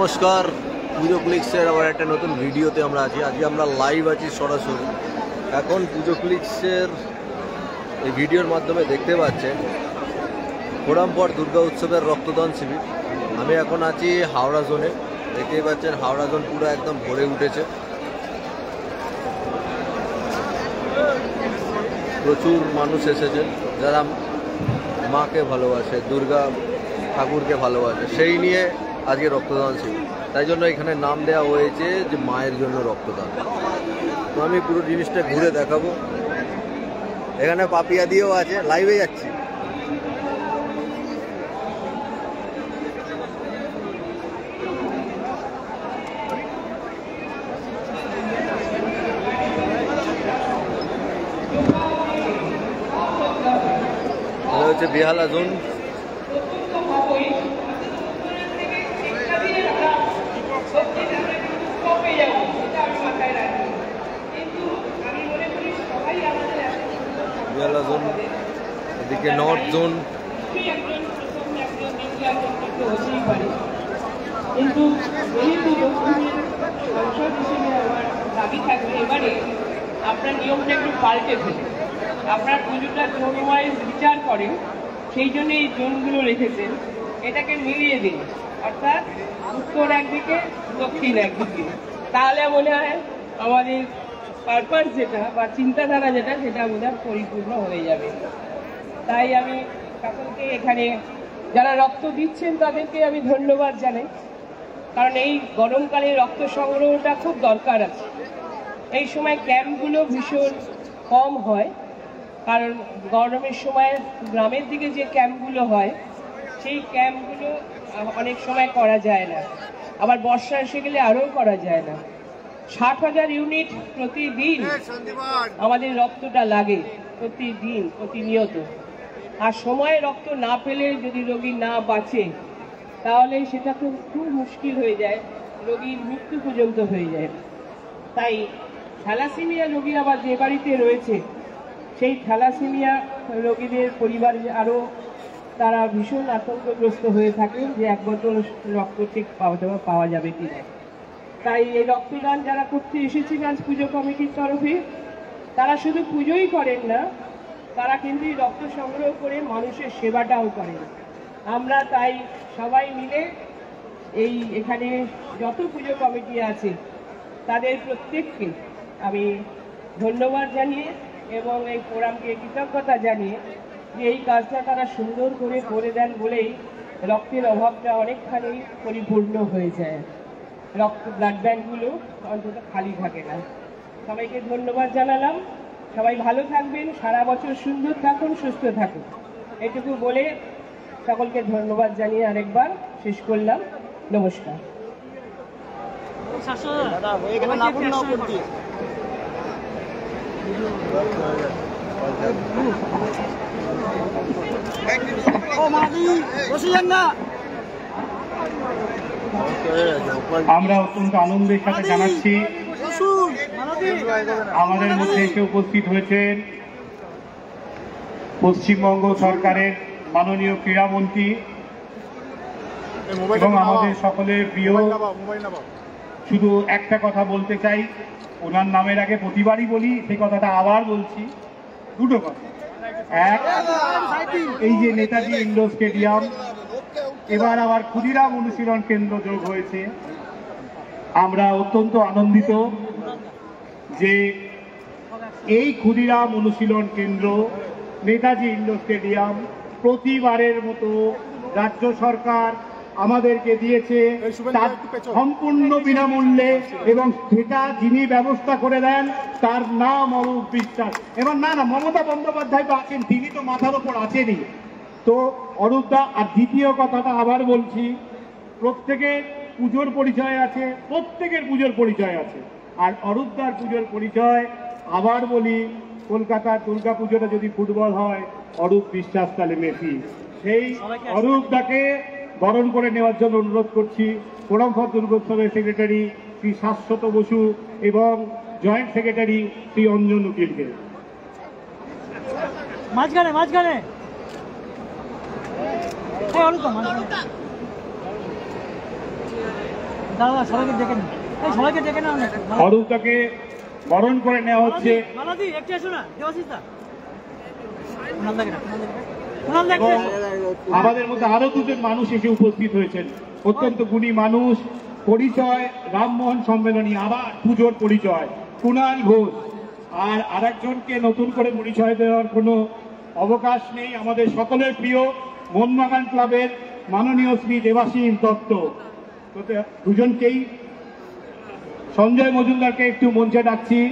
নমস্কার, পুজো ক্লিক্সের আবার একটা নতুন ভিডিওতে আমরা আছি। আজকে আমরা লাইভ আছি সরাসরি। এখন পুজো ক্লিক্সের এই ভিডিওর মাধ্যমে দেখতে পাচ্ছেন ফোরামপট দুর্গা উৎসবের রক্তদান শিবির। আমি এখন আছি হাওড়া জোনে। দেখতেই পাচ্ছেন হাওড়া জোন পুরো একদম ভরে উঠেছে। প্রচুর মানুষ এসেছেন যারা মাকে ভালোবাসে, দুর্গা ঠাকুরকে ভালোবাসে, সেই নিয়ে আজকে রক্তদান শিবির। তাই জন্য এখানে নাম দেওয়া হয়েছে যে মায়ের জন্য রক্তদান। তো আমি পুরো জিনিসটা ঘুরে দেখাবো। এখানে পাপিয়া দিয়েও আছে, লাইভে যাচ্ছি। হচ্ছে বেহালা জোন। বেহালা জোন, এদিকে নর্থ জোন। কিন্তু দাবি থাকবে এবারে আপনার নিয়মটা একটু পাল্টে ফেলে আপনার পুজোটা জোন ওয়াইজ বিচার করেন, সেই জন্য এই জোনগুলো রেখেছেন। এটাকে মিলিয়ে দিন, অর্থাৎ উত্তর একদিকে দক্ষিণ একদিকে। তাহলে মনে হয় আমাদের পারপাস যেটা বা চিন্তাধারা যেটা, সেটা বোধহয় পরিপূর্ণ হয়ে যাবে। তাই আমি সকলকে এখানে যারা রক্ত দিচ্ছেন তাদেরকে আমি ধন্যবাদ জানাই, কারণ এই গরমকালে রক্ত সংগ্রহটা খুব দরকার আছে। এই সময় ক্যাম্পগুলো ভীষণ কম হয়, কারণ গরমের সময় গ্রামের দিকে যে ক্যাম্পগুলো হয় সেই ক্যাম্পগুলো অনেক সময় করা যায় না, আবার বর্ষা এসে গেলে আরও করা যায় না। 60,000 ইউনিট প্রতিদিন আমাদের রক্তটা লাগে, প্রতিদিন প্রতিনিয়ত। আর সময়ে রক্ত না পেলে যদি রোগী না বাঁচে তাহলে সেটা খুব মুশকিল হয়ে যায়, রোগীর মৃত্যু পর্যন্ত হয়ে যায়। তাই থ্যালাসেমিয়া রোগী আবার যে বাড়িতে রয়েছে সেই থ্যালাসেমিয়া রোগীদের পরিবার আরও তারা ভীষণ আতঙ্কগ্রস্ত হয়ে থাকেন যে এক বোতল রক্ত ঠিক পাওয়া যাবে কিনা। তাই এই রক্তদান যারা করতে এসেছেন আজ পুজো কমিটির তরফে, তারা শুধু পুজোই করেন না, তারা কিন্তু এই রক্ত সংগ্রহ করে মানুষের সেবাটাও করেন। আমরা তাই সবাই মিলে এই এখানে যত পুজো কমিটি আছে তাদের প্রত্যেককে আমি ধন্যবাদ জানিয়ে এবং এই ফোরামকে কৃতজ্ঞতা জানিয়ে যে এই কাজটা তারা সুন্দর করে দেন বলেই রক্তের অভাবটা অনেকখানি পরিপূর্ণ হয়ে যায়। ব্লাড ব্যাঙ্কগুলো অন্তত খালি থাকে না। সবাইকে ধন্যবাদ জানালাম। সবাই ভালো থাকবেন, সারা বছর সুন্দর থাকুন, সুস্থ থাকুন, এটুকু বলে সকলকে ধন্যবাদ জানিয়ে আরেকবার শেষ করলাম। নমস্কার। আমরা অত্যন্ত আনন্দের সাথে জানাচ্ছি আমাদের মধ্যে এসে উপস্থিত হয়েছেন পশ্চিমবঙ্গ সরকারের মাননীয় ক্রীড়ামন্ত্রী এবং আমাদের সকলের প্রিয়। শুধু একটা কথা বলতে চাই, ওনার নামের আগে প্রতিবারই বলি, সেই কথাটা আবার বলছি। দুটো কথা। এক, এই যে নেতাজি ইন্ডোর স্টেডিয়াম, এবার আবার ক্ষুদিরাম অনুশীলন কেন্দ্র যোগ হয়েছে। আমরা অত্যন্ত আনন্দিত যে এই ক্ষুদিরাম অনুশীলন কেন্দ্র, নেতাজি ইন্ডোর স্টেডিয়াম প্রতিবারের মতো রাজ্য সরকার আমাদেরকে দিয়েছে তার সম্পূর্ণ বিনামূল্যে, এবং সেটা যিনি ব্যবস্থা করে দেন তার নাম অরূপ বিশ্বাস। এবার না মমতা বন্দ্যোপাধ্যায় তো আছেন, তিনি তো মাথার ওপর আছেনই, তো অরূপদা। আর দ্বিতীয় কথাটা আবার বলছি, প্রত্যেকের পুজোর পরিচয় আছে, প্রত্যেকের পুজোর পরিচয় আছে, আর অরূপদার পুজোর পরিচয় আবার বলি, কলকাতার দুর্গা পুজোটা যদি ফুটবল হয়, অরূপ বিশ্বাস তাহলে মেসি। সেই অরূপদাকে বরণ করে নেওয়ার জন্য অনুরোধ করছি ফোরামপট দুর্গোৎসবের সেক্রেটারি শ্রী শাশ্বত বসু এবং জয়েন্ট সেক্রেটারি শ্রী অঞ্জন উকিলকে। মাঝখানে দাদা সবাইকে ডেকে নিন, এই সবাইকে ডেকে নাও না। অরূপদাকে বরণ করে নেওয়া হচ্ছে মালাদি একটু এসো না, দেবাশিস দা। কুণাল দা, কুণাল দা একটু এবং এসো। আমাদের মধ্যে আরো দুজন মানুষ এসে উপস্থিত হয়েছেন, অত্যন্ত গুণী মানুষ। পরিচয় রামমোহন সম্মেলনী, আবার পুজোর পরিচয় কুণাল ঘোষ। আর আরেকজনকে নতুন করে পরিচয় দেওয়ার কোনো অবকাশ নেই, আমাদের সকলের প্রিয় মোহনবাগান ক্লাবের মাননীয় শ্রী দেবাশিস দত্ত। তো দুজনকেই, সঞ্জয় মজুমদারকে একটু মঞ্চে ডাকছি।